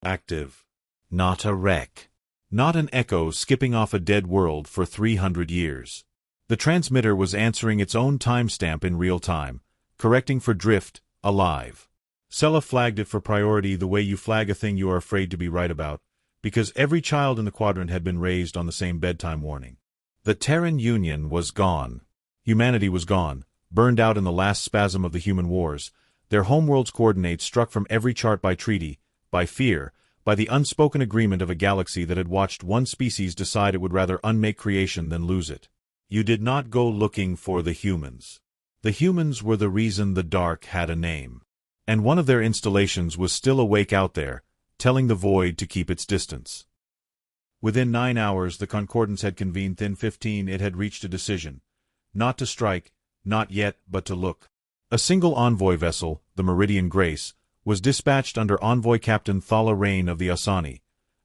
Active. Not a wreck. Not an echo skipping off a dead world for 300 years. The transmitter was answering its own timestamp in real time, correcting for drift, alive. Sella flagged it for priority the way you flag a thing you are afraid to be right about, because every child in the quadrant had been raised on the same bedtime warning. The Terran Union was gone. Humanity was gone, burned out in the last spasm of the human wars, their homeworld's coordinates struck from every chart by treaty, by fear, by the unspoken agreement of a galaxy that had watched one species decide it would rather unmake creation than lose it. You did not go looking for the humans. The humans were the reason the dark had a name. And one of their installations was still awake out there, telling the void to keep its distance. Within 9 hours the Concordance had convened. Within 15 it had reached a decision. Not to strike, not yet, but to look. A single envoy vessel, the Meridian Grace, was dispatched under Envoy Captain Thala Rain of the Asani,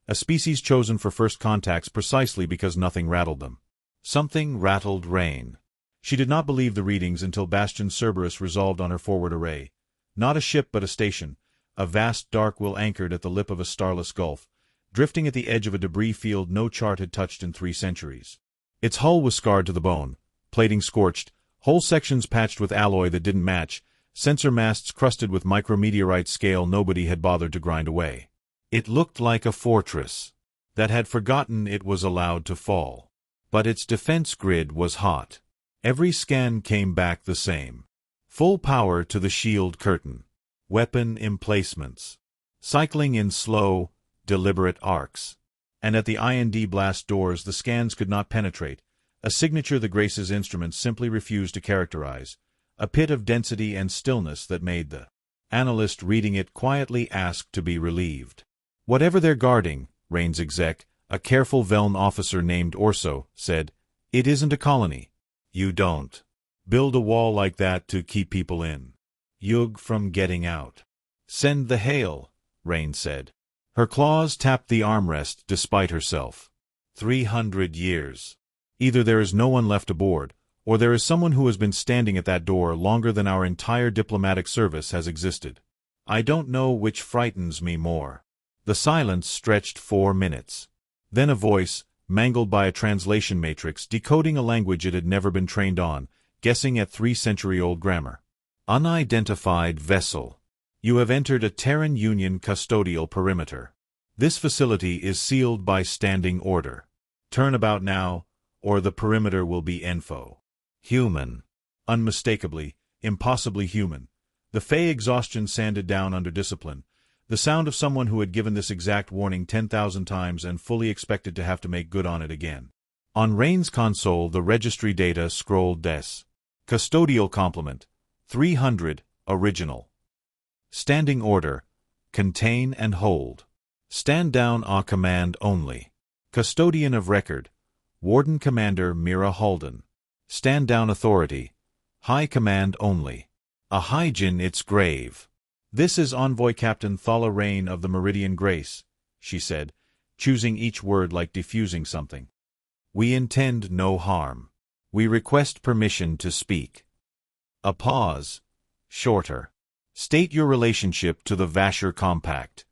a species chosen for first contacts precisely because nothing rattled them. Something rattled Rain. She did not believe the readings until Bastion Cerberus resolved on her forward array. Not a ship but a station, a vast dark will anchored at the lip of a starless gulf, drifting at the edge of a debris field no chart had touched in 3 centuries. Its hull was scarred to the bone, plating scorched, whole sections patched with alloy that didn't match, sensor masts crusted with micrometeorite scale nobody had bothered to grind away. It looked like a fortress that had forgotten it was allowed to fall. But its defense grid was hot. Every scan came back the same. Full power to the shield curtain. Weapon emplacements. Cycling in slow, deliberate arcs. And at the IND blast doors the scans could not penetrate, a signature the Grace's instruments simply refused to characterize, a pit of density and stillness that made the analyst reading it quietly ask to be relieved. Whatever they're guarding, Rain's exec, a careful Veln officer named Orso, said, it isn't a colony. You don't build a wall like that to keep people in. Yug from getting out. Send the hail, Rain said. Her claws tapped the armrest despite herself. 300 years. Either there is no one left aboard, or there is someone who has been standing at that door longer than our entire diplomatic service has existed. I don't know which frightens me more. The silence stretched 4 minutes. Then a voice, mangled by a translation matrix, decoding a language it had never been trained on, guessing at 3-century-old grammar. Unidentified vessel. You have entered a Terran Union custodial perimeter. This facility is sealed by standing order. Turn about now, or the perimeter will be info. Human. Unmistakably, impossibly human. The Fey exhaustion sanded down under discipline. The sound of someone who had given this exact warning 10,000 times and fully expected to have to make good on it again. On Rain's console the registry data scrolled des. Custodial complement. 300, original. Standing order. Contain and hold. Stand down a command only. Custodian of record. Warden Commander Mira Halden. Stand down authority. High command only. A hygiene its grave. This is Envoy Captain Thala Rain of the Meridian Grace, she said, choosing each word like diffusing something. We intend no harm. We request permission to speak. A pause. Shorter. State your relationship to the Vasher Compact.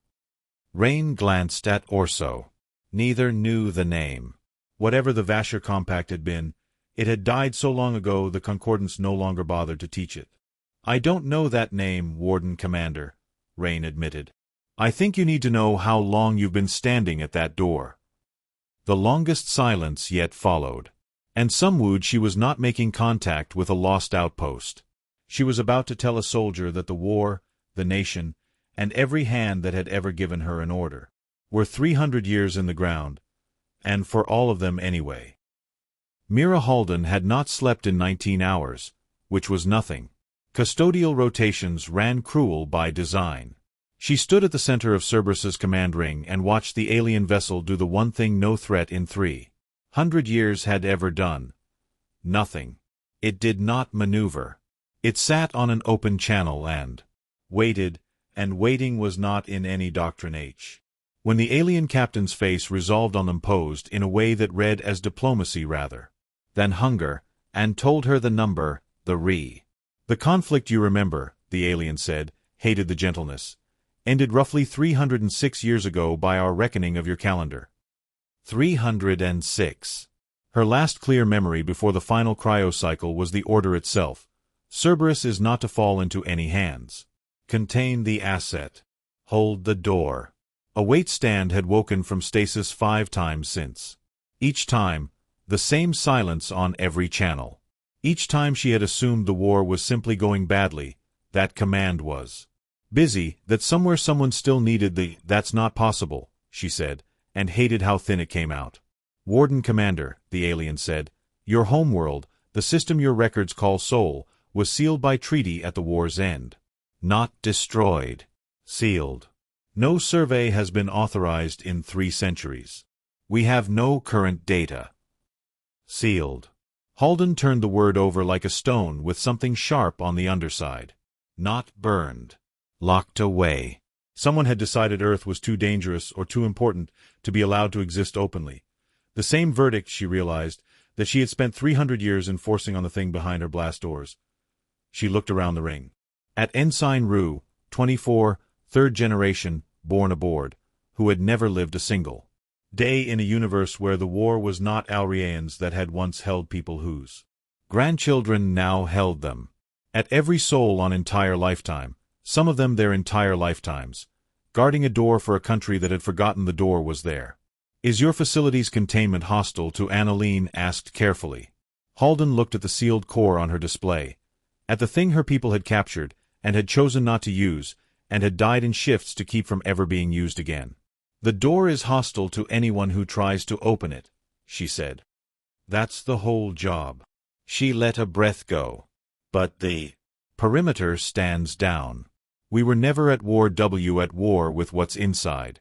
Rain glanced at Orso. Neither knew the name. Whatever the Vasher Compact had been, it had died so long ago the Concordance no longer bothered to teach it. I don't know that name, Warden Commander, Rain admitted. I think you need to know how long you've been standing at that door. The longest silence yet followed. And some wooed she was not making contact with a lost outpost. She was about to tell a soldier that the war, the nation, and every hand that had ever given her an order, were 300 years in the ground, and for all of them anyway. Mira Halden had not slept in 19 hours, which was nothing. Custodial rotations ran cruel by design. She stood at the center of Cerberus's command ring and watched the alien vessel do the one thing no threat in 300 years had ever done. Nothing. It did not maneuver. It sat on an open channel and waited, and waiting was not in any doctrine H. When the alien captain's face resolved on them posed in a way that read as diplomacy rather than hunger, and told her the number, the re. The conflict you remember, the alien said, hated the gentleness. ended roughly 306 years ago by our reckoning of your calendar. 306. Her last clear memory before the final cryocycle was the order itself. Cerberus is not to fall into any hands. Contain the asset. Hold the door. A wait stand had woken from stasis 5 times since. Each time, the same silence on every channel. Each time she had assumed the war was simply going badly, that command was busy, that somewhere someone still needed the "that's not possible," she said, and hated how thin it came out. Warden Commander, the alien said, your homeworld, the system your records call Soul, was sealed by treaty at the war's end. Not destroyed. Sealed. No survey has been authorized in 3 centuries. We have no current data. Sealed. Halden turned the word over like a stone with something sharp on the underside. Not burned. Locked away. Someone had decided Earth was too dangerous or too important to be allowed to exist openly. The same verdict, she realized, that she had spent 300 years enforcing on the thing behind her blast doors. She looked around the ring. At Ensign Rue, 24, 3rd generation, born aboard, who had never lived a single day in a universe where the war was not Alrians that had once held people whose grandchildren now held them. At every soul on entire lifetime, some of them their entire lifetimes, guarding a door for a country that had forgotten the door was there. Is your facility's containment hostile to Annalene asked carefully. Halden looked at the sealed core on her display, at the thing her people had captured and had chosen not to use, and had died in shifts to keep from ever being used again. The door is hostile to anyone who tries to open it, she said. That's the whole job. She let a breath go. But the perimeter stands down. We were never at war with what's inside.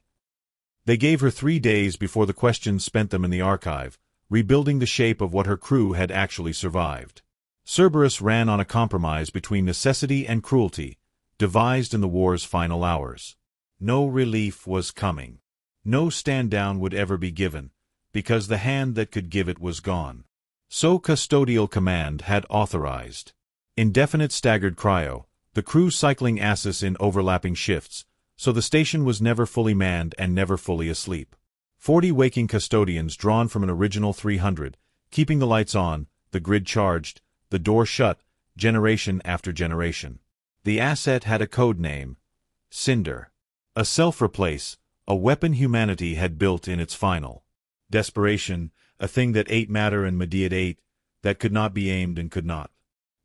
They gave her 3 days before the questions spent them in the archive, rebuilding the shape of what her crew had actually survived. Cerberus ran on a compromise between necessity and cruelty, devised in the war's final hours. No relief was coming. No stand-down would ever be given, because the hand that could give it was gone. So Custodial Command had authorized. Indefinite staggered cryo, the crew cycling asses in overlapping shifts, so the station was never fully manned and never fully asleep. 40 waking custodians drawn from an original 300, keeping the lights on, the grid charged, the door shut, generation after generation. The asset had a code name, CINDER. A self-replace, a weapon humanity had built in its final desperation, a thing that ate matter and Mediate ate, that could not be aimed and could not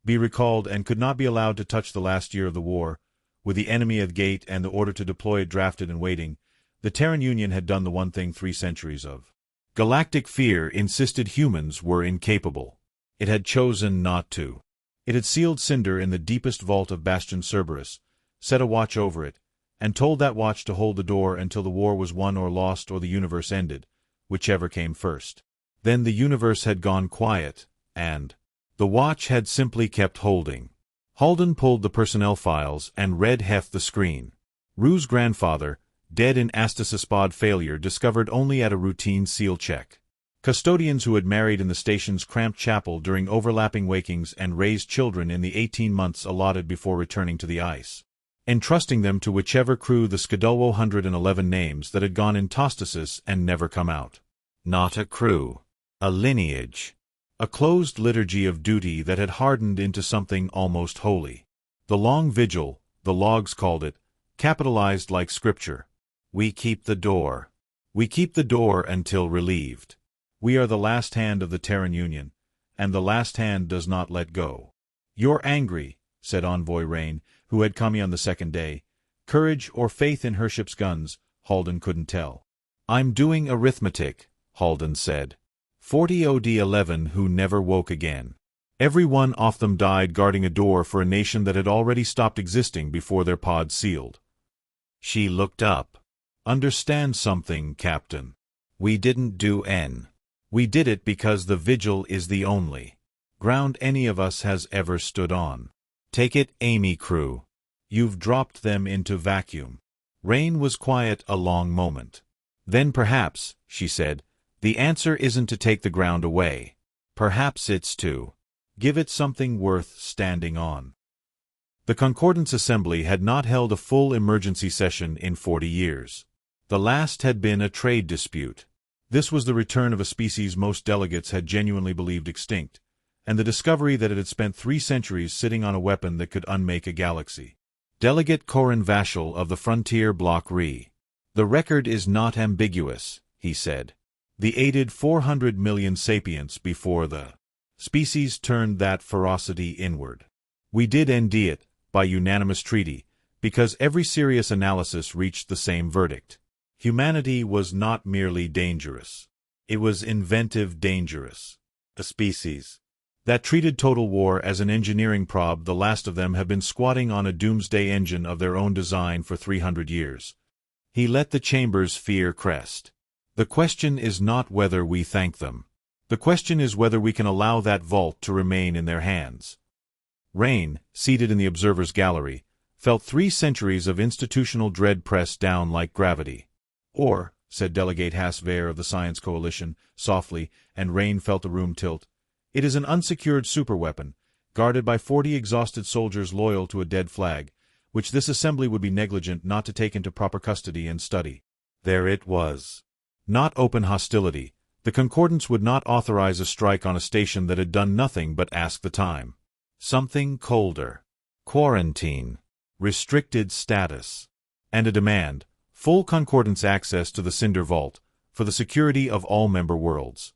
be recalled and could not be allowed to touch the last year of the war. With the enemy at the gate and the order to deploy it drafted and waiting, the Terran Union had done the one thing 3 centuries of galactic fear insisted humans were incapable. It had chosen not to. It had sealed CINDER in the deepest vault of Bastion Cerberus, set a watch over it, and told that watch to hold the door until the war was won or lost or the universe ended, whichever came first. Then the universe had gone quiet, and the watch had simply kept holding. Halden pulled the personnel files and read the screen. Rue's grandfather, dead in Astasis-Pod failure discovered only at a routine seal check. Custodians who had married in the station's cramped chapel during overlapping wakings and raised children in the 18 months allotted before returning to the ice, entrusting them to whichever crew the Skadulwo 111 names that had gone in Tostasis and never come out. Not a crew. A lineage. A closed liturgy of duty that had hardened into something almost holy. The long vigil, the logs called it, capitalized like scripture. We keep the door. We keep the door until relieved. We are the last hand of the Terran Union, and the last hand does not let go. You're angry, said Envoy Rain, who had come on the second day. Courage or faith in her ship's guns, Halden couldn't tell. I'm doing arithmetic, Halden said. 40 OD-11 who never woke again. Every one of them died guarding a door for a nation that had already stopped existing before their pod sealed. She looked up. Understand something, Captain. We didn't do N. We did it because the vigil is the only ground any of us has ever stood on. Take it, Amy crew. You've dropped them into vacuum. Rain was quiet a long moment. Then perhaps, she said, the answer isn't to take the ground away. Perhaps it's to give it something worth standing on. The Concordance Assembly had not held a full emergency session in 40 years. The last had been a trade dispute. This was the return of a species most delegates had genuinely believed extinct, and the discovery that it had spent 3 centuries sitting on a weapon that could unmake a galaxy. Delegate Corin Vachel of the Frontier Bloc Re. "The record is not ambiguous," he said. "The aided 400 million sapients before the species turned that ferocity inward. We did ND it, by unanimous treaty, because every serious analysis reached the same verdict. Humanity was not merely dangerous. It was inventive dangerous. A species that treated total war as an engineering probe. The last of them have been squatting on a doomsday engine of their own design for 300 years. He let the chamber's fear crest. The question is not whether we thank them. The question is whether we can allow that vault to remain in their hands." Rain, seated in the observer's gallery, felt 3 centuries of institutional dread press down like gravity. "Or," said Delegate Hasver of the Science Coalition, softly, and Rain felt the room tilt, "it is an unsecured superweapon, guarded by 40 exhausted soldiers loyal to a dead flag, which this assembly would be negligent not to take into proper custody and study." There it was. Not open hostility. The Concordance would not authorize a strike on a station that had done nothing but ask the time. Something colder. Quarantine. Restricted status. And a demand, full Concordance access to the CINDER vault, for the security of all member worlds.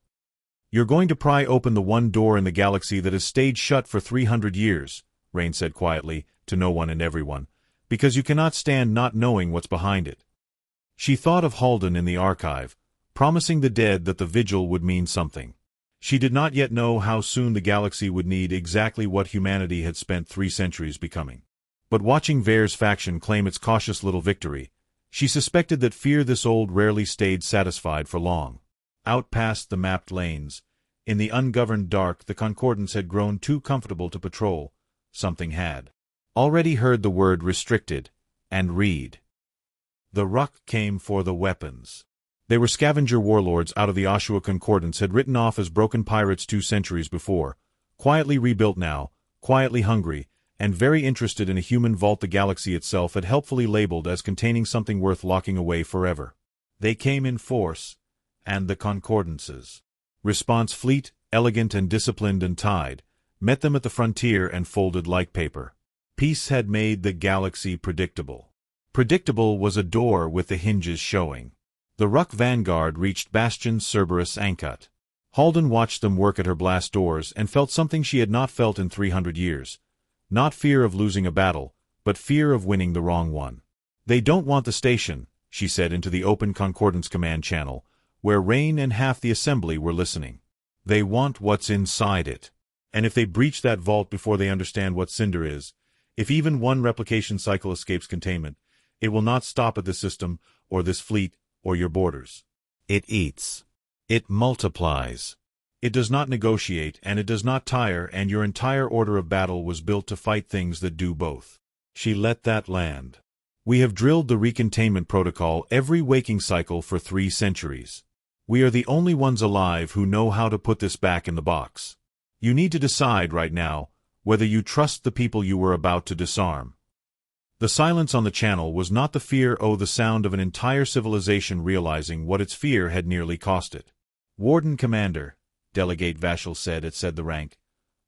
"You're going to pry open the one door in the galaxy that has stayed shut for 300 years, Rain said quietly, to no one and everyone, "because you cannot stand not knowing what's behind it." She thought of Halden in the archive, promising the dead that the vigil would mean something. She did not yet know how soon the galaxy would need exactly what humanity had spent 3 centuries becoming. But watching Vare's faction claim its cautious little victory, she suspected that fear this old rarely stayed satisfied for long. Out past the mapped lanes, in the ungoverned dark, the Concordance had grown too comfortable to patrol. Something had already heard the word restricted, and read. The ruck came for the weapons. They were scavenger warlords out of the Oshua Concordance had written off as broken pirates 2 centuries before, quietly rebuilt now, quietly hungry, and very interested in a human vault the galaxy itself had helpfully labeled as containing something worth locking away forever. They came in force, and the Concordance's response, fleet, elegant and disciplined and tied, met them at the frontier and folded like paper. Peace had made the galaxy predictable. Predictable was a door with the hinges showing. The ruck vanguard reached Bastion Cerberus Ankut. Halden watched them work at her blast doors and felt something she had not felt in 300 years. Not fear of losing a battle, but fear of winning the wrong one. "They don't want the station," she said into the open Concordance command channel, where Rain and half the assembly were listening. "They want what's inside it. And if they breach that vault before they understand what CINDER is, if even one replication cycle escapes containment, it will not stop at this system, or this fleet, or your borders. It eats. It multiplies. It does not negotiate, and it does not tire, and your entire order of battle was built to fight things that do both." She let that land. "We have drilled the recontainment protocol every waking cycle for 3 centuries. We are the only ones alive who know how to put this back in the box. You need to decide right now whether you trust the people you were about to disarm." The silence on the channel was not the fear the sound of an entire civilization realizing what its fear had nearly cost it. "Warden Commander," Delegate Vachel said the rank.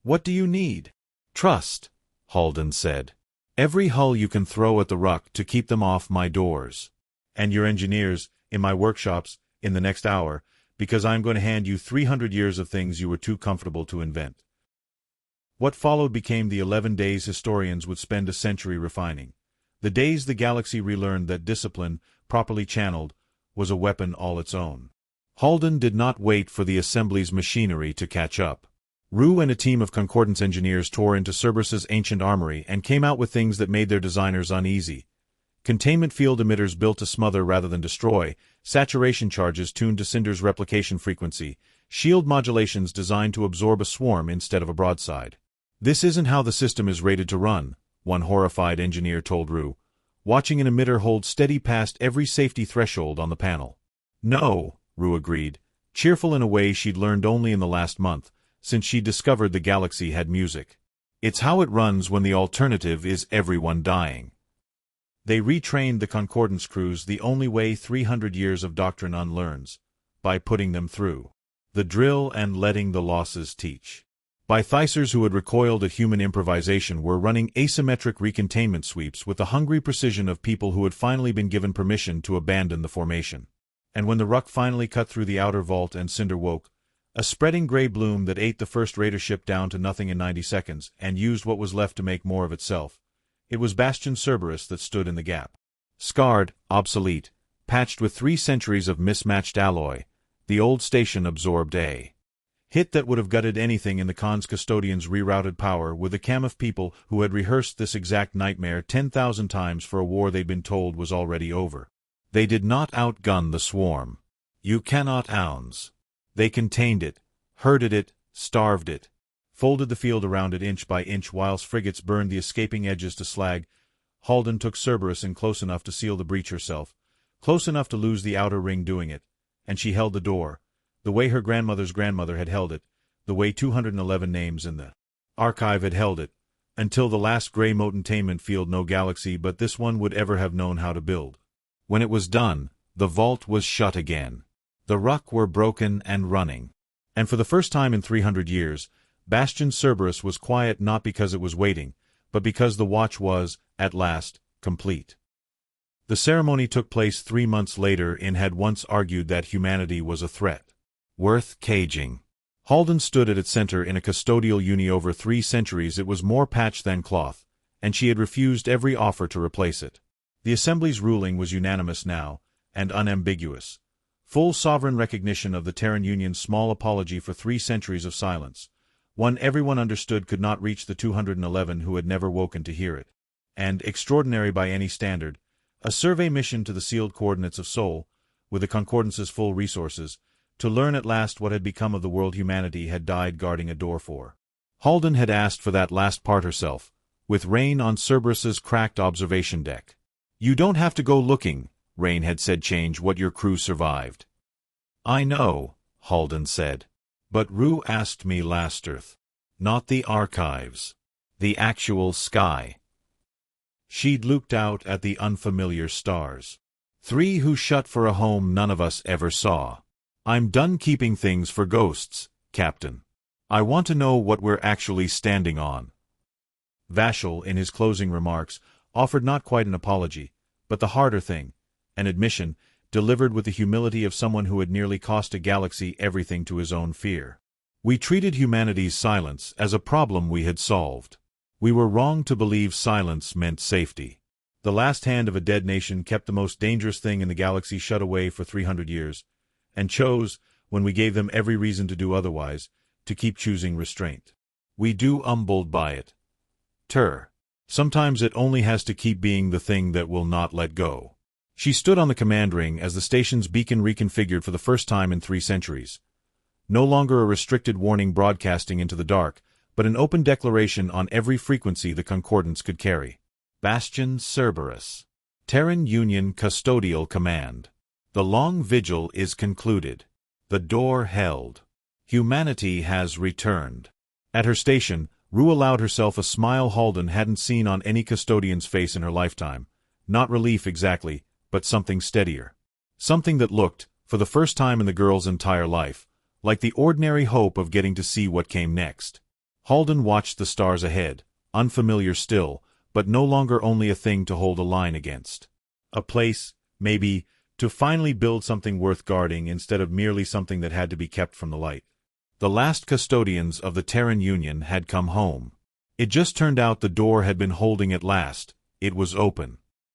"What do you need?" "Trust," Halden said. "Every hull you can throw at the ruck to keep them off my doors. And your engineers, in my workshops, in the next hour, because I am going to hand you 300 years of things you were too comfortable to invent." What followed became the 11 days historians would spend a century refining. The days the galaxy relearned that discipline, properly channeled, was a weapon all its own. Halden did not wait for the Assembly's machinery to catch up. Rue and a team of Concordance engineers tore into Cerberus's ancient armory and came out with things that made their designers uneasy. Containment field emitters built to smother rather than destroy, saturation charges tuned to CINDER's replication frequency, shield modulations designed to absorb a swarm instead of a broadside. "This isn't how the system is rated to run," one horrified engineer told Rue, watching an emitter hold steady past every safety threshold on the panel. "No," Rue agreed, cheerful in a way she'd learned only in the last month, since she'd discovered the galaxy had music. It's how it runs when the alternative is everyone dying. They retrained the Concordance crews the only way 300 years of doctrine unlearns, by putting them through the drill and letting the losses teach. Bythicers who had recoiled at human improvisation were running asymmetric recontainment sweeps with the hungry precision of people who had finally been given permission to abandon the formation. And when the ruck finally cut through the outer vault and Cinder woke, a spreading gray bloom that ate the first raider ship down to nothing in 90 seconds and used what was left to make more of itself, it was Bastion Cerberus that stood in the gap. Scarred, obsolete, patched with 3 centuries of mismatched alloy, the old station absorbed a hit that would have gutted anything in the Khan's custodians' rerouted power with a cam of people who had rehearsed this exact nightmare 10,000 times for a war they'd been told was already over. They did not outgun the swarm. You cannot ounce. They contained it, herded it, starved it, folded the field around it inch by inch whilst frigates burned the escaping edges to slag. Halden took Cerberus in close enough to seal the breach herself, close enough to lose the outer ring doing it, and she held the door, the way her grandmother's grandmother had held it, the way 211 names in the archive had held it, until the last gray motentainment field no galaxy but this one would ever have known how to build. When it was done, the vault was shut again. The ruck were broken and running. And for the first time in 300 years, Bastion Cerberus was quiet not because it was waiting, but because the watch was, at last, complete. The ceremony took place 3 months later and had once argued that humanity was a threat worth caging. Halden stood at its center in a custodial uni over 3 centuries. It was more patch than cloth, and she had refused every offer to replace it. The Assembly's ruling was unanimous now, and unambiguous. Full sovereign recognition of the Terran Union's small apology for 3 centuries of silence, one everyone understood could not reach the 211 who had never woken to hear it. And, extraordinary by any standard, a survey mission to the sealed coordinates of Sol, with the Concordance's full resources, to learn at last what had become of the world humanity had died guarding a door for. Halden had asked for that last part herself, with Rain on Cerberus's cracked observation deck. You don't have to go looking, Rain had said. Change what your crew survived. I know, Halden said. But Rue asked me last Earth. Not the archives. The actual sky. She'd looked out at the unfamiliar stars. 3 who shut for a home none of us ever saw. I'm done keeping things for ghosts, Captain. I want to know what we're actually standing on. Vashel, in his closing remarks, offered not quite an apology, but the harder thing, an admission, delivered with the humility of someone who had nearly cost a galaxy everything to his own fear. We treated humanity's silence as a problem we had solved. We were wrong to believe silence meant safety. The last hand of a dead nation kept the most dangerous thing in the galaxy shut away for 300 years, and chose, when we gave them every reason to do otherwise, to keep choosing restraint. We do humbled by it. Sometimes it only has to keep being the thing that will not let go. She stood on the command ring as the station's beacon reconfigured for the first time in 3 centuries. No longer a restricted warning broadcasting into the dark, but an open declaration on every frequency the Concordance could carry. Bastion Cerberus. Terran Union Custodial Command. The long vigil is concluded. The door held. Humanity has returned. At her station, Rue allowed herself a smile Halden hadn't seen on any custodian's face in her lifetime. Not relief exactly, but something steadier. Something that looked, for the first time in the girl's entire life, like the ordinary hope of getting to see what came next. Halden watched the stars ahead, unfamiliar still, but no longer only a thing to hold a line against. A place, maybe, to finally build something worth guarding instead of merely something that had to be kept from the light. The last custodians of the Terran Union had come home. It just turned out the door had been holding at last. It was open.